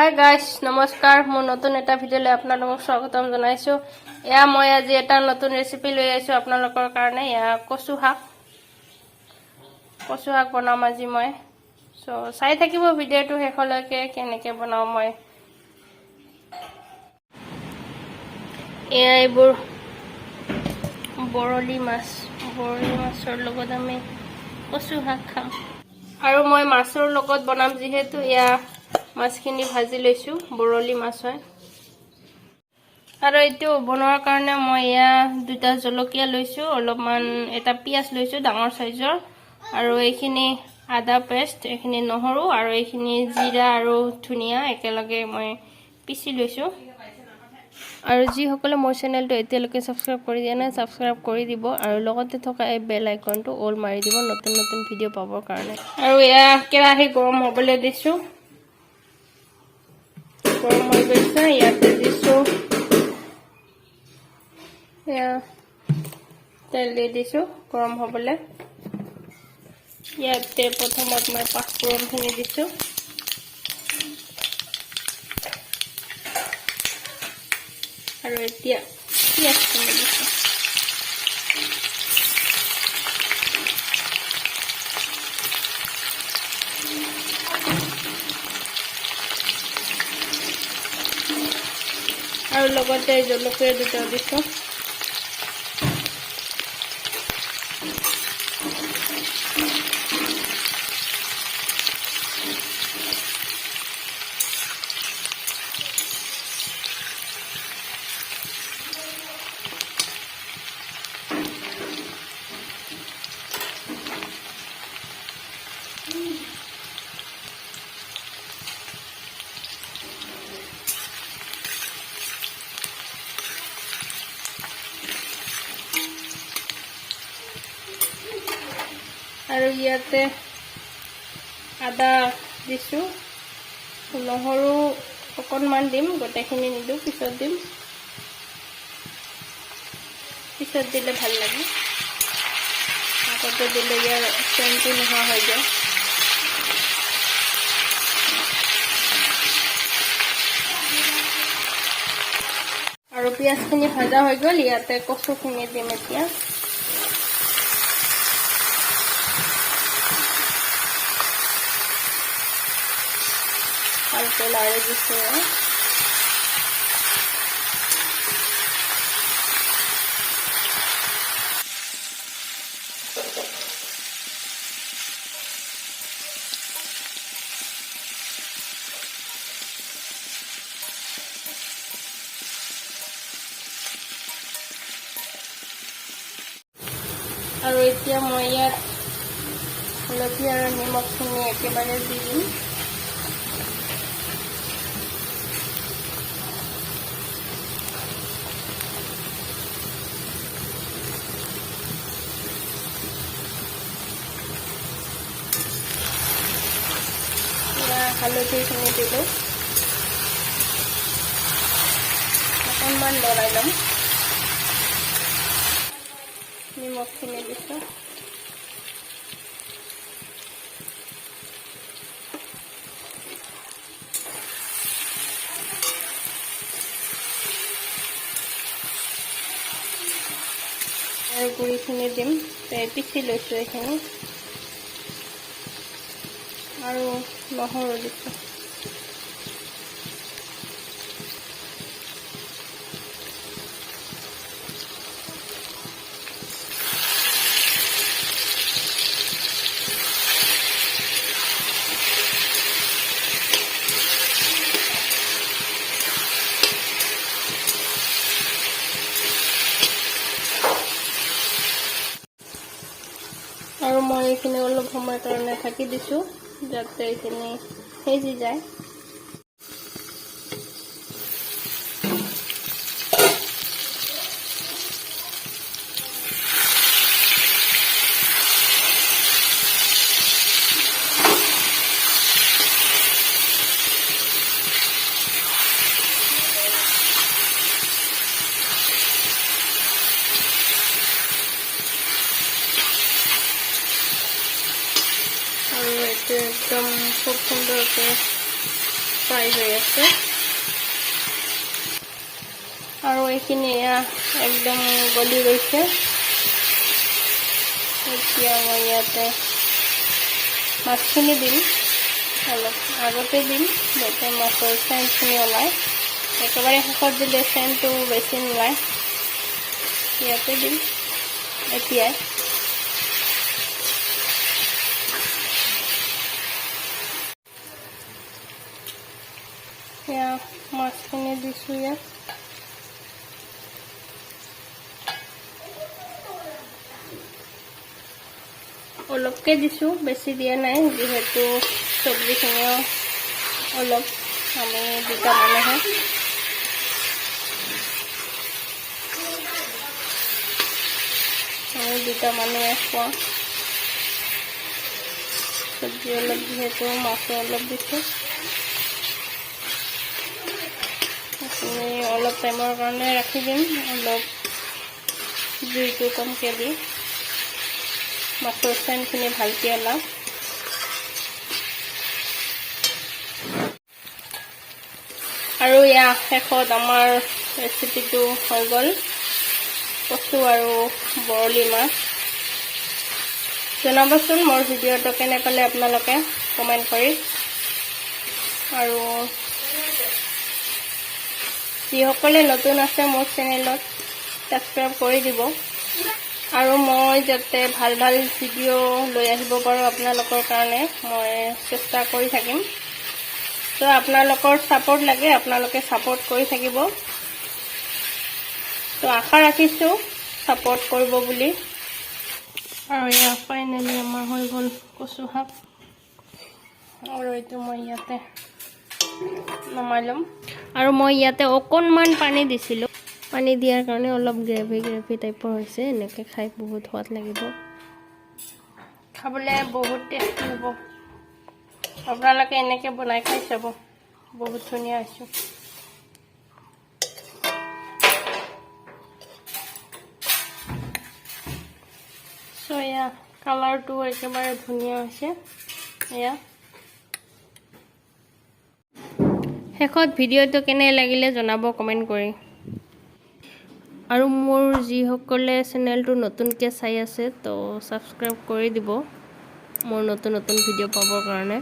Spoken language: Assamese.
হাই গাইজ নমস্কাৰ মোৰ নতুন এটা ভিডিঅ'লৈ আপোনালোকক স্বাগতম জনাইছো। এয়া মই আজি এটা নতুন ৰেচিপি লৈ আহিছো আপোনালোকৰ কাৰণে। এয়া কচু শাক বনাম আজি মই। সো চাই থাকিব ভিডিঅ'টো শেষলৈকে কেনেকৈ বনাও মই। এয়া এইবোৰ বৰলি মাছৰ লগত আমি কচু শাক খাম আৰু মই মাছৰ লগত বনাম যিহেতু এয়া মাছখিনি ভাজি লৈছো। বৰলি মাছ হয় আৰু এইটো বনোৱাৰ কাৰণে মই এয়া দুটা জলকীয়া লৈছো, অলপমান এটা পিয়াজ লৈছো ডাঙৰ সাইজৰ, আৰু এইখিনি আদা পেষ্ট, এইখিনি নহৰু আৰু এইখিনি জিৰা আৰু ধনিয়া একেলগে মই পিচি লৈছো। আৰু যিসকলে মোৰ চেনেলটো এতিয়ালৈকে সাবস্ক্ৰাইব কৰি দিয়া নাই সাবস্ক্ৰাইব কৰি দিব আৰু লগতে থকা এই বেল আইকনটো অল মাৰি দিব নতুন নতুন ভিডিঅ' পাবৰ কাৰণে। আৰু এয়া কেৰাহী গৰম হ'বলৈ দিছো। গৰম হৈ গৈছে, ইয়াতে দিছো এয়া তেল দি দিছো গৰম হ'বলৈ। ইয়াতে প্ৰথমত মই পাঁচফোৰণখিনি দিছো, আৰু এতিয়া পিঁয়াজখিনি দিছো। আৰু লগতে জলকীয়া দুটা দিছো। আৰু ইয়াতে আদা দিছো, নহৰু অকণমান দিম, গোটেইখিনি নিদিওঁ, পিছত দিম। পিছত দিলে ভাল লাগে, আগতে দিলে ইয়াৰ চেণ্টটো নোহোৱা হৈ যায়। আৰু পিঁয়াজখিনি ভাজা হৈ গ'ল, ইয়াতে কচুখিনি দিম এতিয়া। ভালকে লাৰি দিছো। আৰু এতিয়া মই ইয়াত হালধি আৰু নিমখখিনি একেবাৰে দি দিম। হালধিখিনি দিলোঁ, অকণমান লৰাই ল'ম। নিমখখিনি দিছোঁ। আৰু গুড়িখিনি দিম, পিচি লৈছোঁ এইখিনি, আৰু নহৰু দিছোঁ। আৰু মই এইখিনি অলপ সময়ৰ কাৰণে ঢাকি দিছোঁ যাতে এইখিনি সিজি যায়। আৰু এইটো একদম খুব সুন্দৰকৈ ফ্ৰাই হৈ আছে আৰু এইখিনি একদম গলি গৈছে এতিয়া মই ইয়াতে মাছখিনি দিম অলপ আগতে দিম যাতে মাছৰ চেণ্টখিনি ওলায় একেবাৰে শেষত দিলে চেণ্টটো বেছি নোলায় ইয়াতে দিম এতিয়াই এয়া মাছখিনি দিছোঁ ইয়াত অলপকে দিছোঁ বেছি দিয়া নাই যিহেতু চব্জিখিনিও অলপ আমি দুটা মানুহে খোৱা চব্জি অলপ যিহেতু মাছো অলপ দিছোঁ আপুনি অলপ টাইমৰ কাৰণে ৰাখি দিম অলপ জুইটো কমকৈ দি মাছৰ চেণ্টখিনি ভালকৈ ওলাওক আৰু ইয়াৰ শেষত আমাৰ ৰেচিপিটো হৈ গ'ল কচু আৰু বৰলি মাছ জনাবচোন মোৰ ভিডিঅ'টো কেনে পালে আপোনালোকে কমেণ্ট কৰি আৰু যিসকলে নতুন আছে মোৰ চেনেলত সাবস্ক্ৰাইব কৰি দিব আৰু মই যাতে ভাল ভাল ভিডিঅ' লৈ আহিব পাৰোঁ আপোনালোকৰ কাৰণে মই চেষ্টা কৰি থাকিম তো আপোনালোকৰ সাপোৰ্ট লাগে আপোনালোকে সাপোৰ্ট কৰি থাকিব তো আশা ৰাখিছোঁ সাপোৰ্ট কৰিব বুলি আৰু এয়া ফাইনেলি আমাৰ হৈ গ'ল কচু শাক আৰু এইটো মই ইয়াতে নমাই ল'ম আৰু মই ইয়াতে অকণমান পানী দিছিলোঁ পানী দিয়াৰ কাৰণে অলপ গ্ৰেভি টাইপৰ হৈছে এনেকৈ খাই বহুত সোৱাদ লাগিব খাবলৈ বহুত টেষ্টি হ'ব আপোনালোকে এনেকৈ বনাই খাই চাব বহুত ধুনীয়া হৈছে চ' এয়া কালাৰটো একেবাৰে ধুনীয়া হৈছে এয়া শেষত ভিডিঅ'টো কেনে লাগিলে জনাব কমেণ্ট কৰি আৰু মোৰ যিসকলে চেনেলটো নতুনকৈ চাই আছে তো ছাবস্ক্ৰাইব কৰি দিব মোৰ নতুন ভিডিঅ' পাবৰ কাৰণে